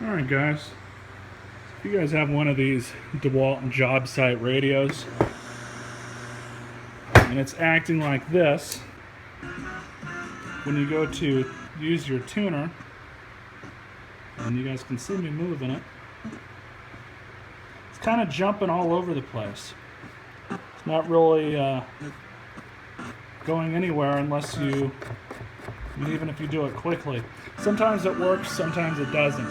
Alright guys, if you guys have one of these Dewalt job site radios and it's acting like this, when you go to use your tuner, and you guys can see me moving it, it's kind of jumping all over the place. It's not really going anywhere unless even if you do it quickly. Sometimes it works, sometimes it doesn't,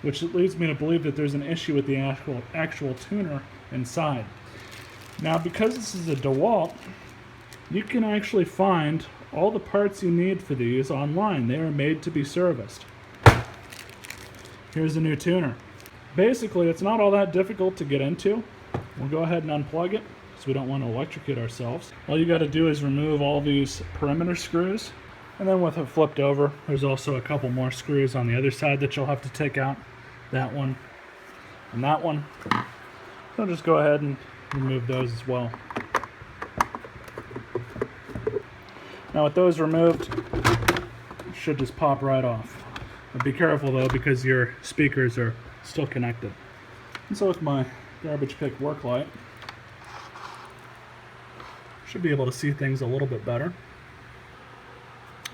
which leads me to believe that there's an issue with the actual tuner inside. Now, because this is a Dewalt, you can actually find all the parts you need for these online. They are made to be serviced. Here's a new tuner. Basically, it's not all that difficult to get into. We'll go ahead and unplug it because we don't want to electrocute ourselves. All you got to do is remove all these perimeter screws. And then with it flipped over, there's also a couple more screws on the other side that you'll have to take out. That one and that one. So just go ahead and remove those as well. Now with those removed, it should just pop right off. But be careful though, because your speakers are still connected. And so with my garbage pick work light, should be able to see things a little bit better.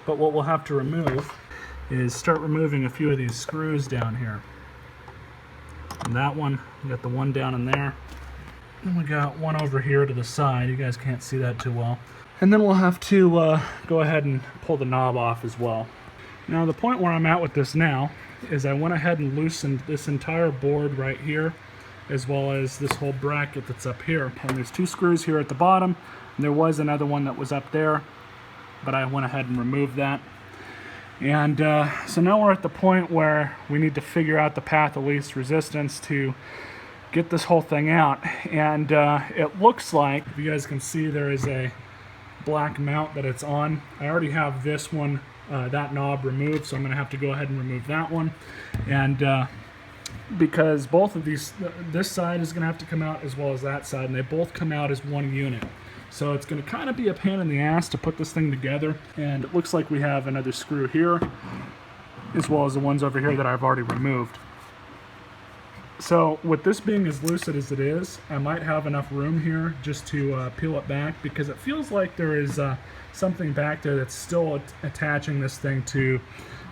But what we'll have to remove is start removing a few of these screws down here. And that one, we got the one down in there. And we got one over here to the side. You guys can't see that too well. And then we'll have to go ahead and pull the knob off as well. Now the point where I'm at with this now is I went ahead and loosened this entire board right here, as well as this whole bracket that's up here. And there's two screws here at the bottom, and there was another one that was up there, but I went ahead and removed that. And so now we're at the point where we need to figure out the path of least resistance to get this whole thing out. And it looks like, if you guys can see, there is a black mount that it's on. I already have this one, that knob removed, so I'm going to have to go ahead and remove that one. And because both of these, this side is going to have to come out as well as that side, and they both come out as one unit. So it's going to kind of be a pain in the ass to put this thing together. And it looks like we have another screw here, as well as the ones over here that I've already removed. So with this being as lucid as it is, I might have enough room here just to peel it back, because it feels like there is something back there that's still attaching this thing to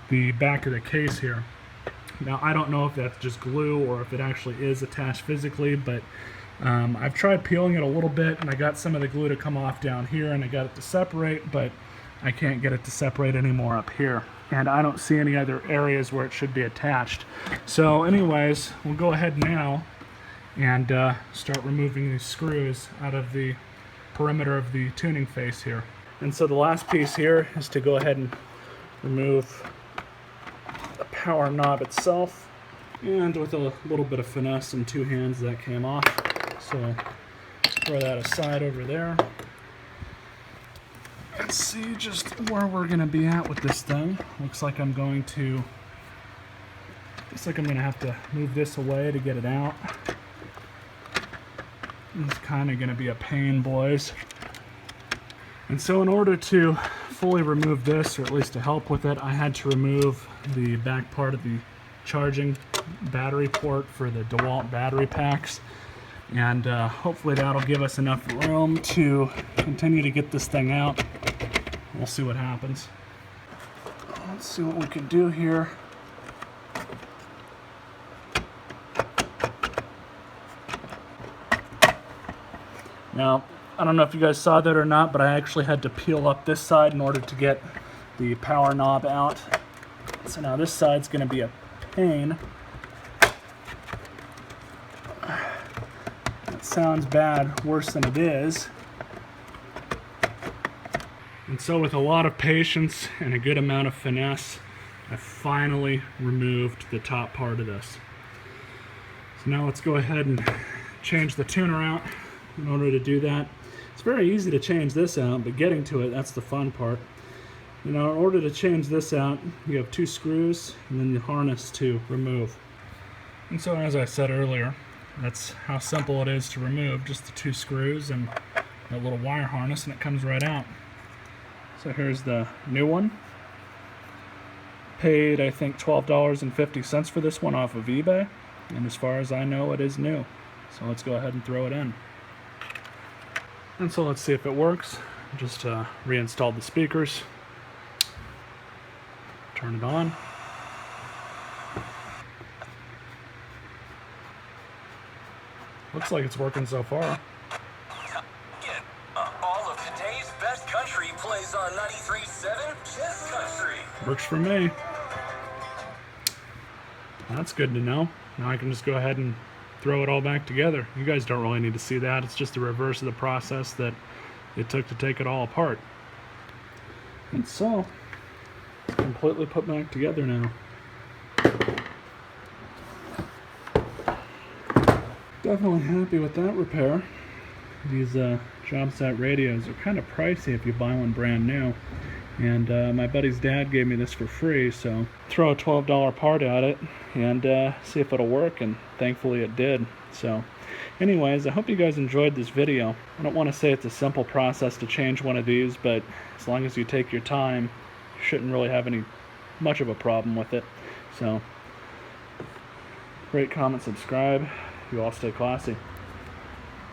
the back of the case here. Now I don't know if that's just glue or if it actually is attached physically, but I've tried peeling it a little bit, and I got some of the glue to come off down here, and I got it to separate, but I can't get it to separate anymore up here. And I don't see any other areas where it should be attached. So anyways, we'll go ahead now and start removing these screws out of the perimeter of the tuning face here. And so the last piece here is to go ahead and remove the power knob itself. And with a little bit of finesse and two hands, that came off. So throw that aside over there. Let's see just where we're going to be at with this thing. Looks like I'm going to have to move this away to get it out. It's kind of going to be a pain, boys. And so in order to fully remove this, or at least to help with it, I had to remove the back part of the charging battery port for the Dewalt battery packs. And hopefully that'll give us enough room to continue to get this thing out. We'll see what happens. Let's see what we can do here. Now, I don't know if you guys saw that or not, but I actually had to peel up this side in order to get the power knob out. So now this side's going to be a pain. Sounds bad, worse than it is. And so with a lot of patience and a good amount of finesse, I finally removed the top part of this. So now let's go ahead and change the tuner out. In order to do that, it's very easy to change this out, but getting to it, that's the fun part. You know, in order to change this out, you have two screws and then the harness to remove. And so as I said earlier, that's how simple it is to remove, just the two screws and a little wire harness, and it comes right out. So here's the new one. Paid, I think, $12.50 for this one off of eBay, and as far as I know, it is new. So let's go ahead and throw it in. And so let's see if it works. Just reinstalled the speakers. Turn it on. Looks like it's working so far. All of today's best country plays on 93.7 Just Country. Works for me. That's good to know. Now I can just go ahead and throw it all back together. You guys don't really need to see that. It's just the reverse of the process that it took to take it all apart. And so, it's completely put back together now. Definitely happy with that repair. These job site radios are kind of pricey if you buy one brand new. And my buddy's dad gave me this for free, so throw a $12 part at it and see if it'll work, and thankfully it did. So anyways, I hope you guys enjoyed this video. I don't want to say it's a simple process to change one of these, but as long as you take your time, you shouldn't really have much of a problem with it. So rate, comment, subscribe. You all stay classy.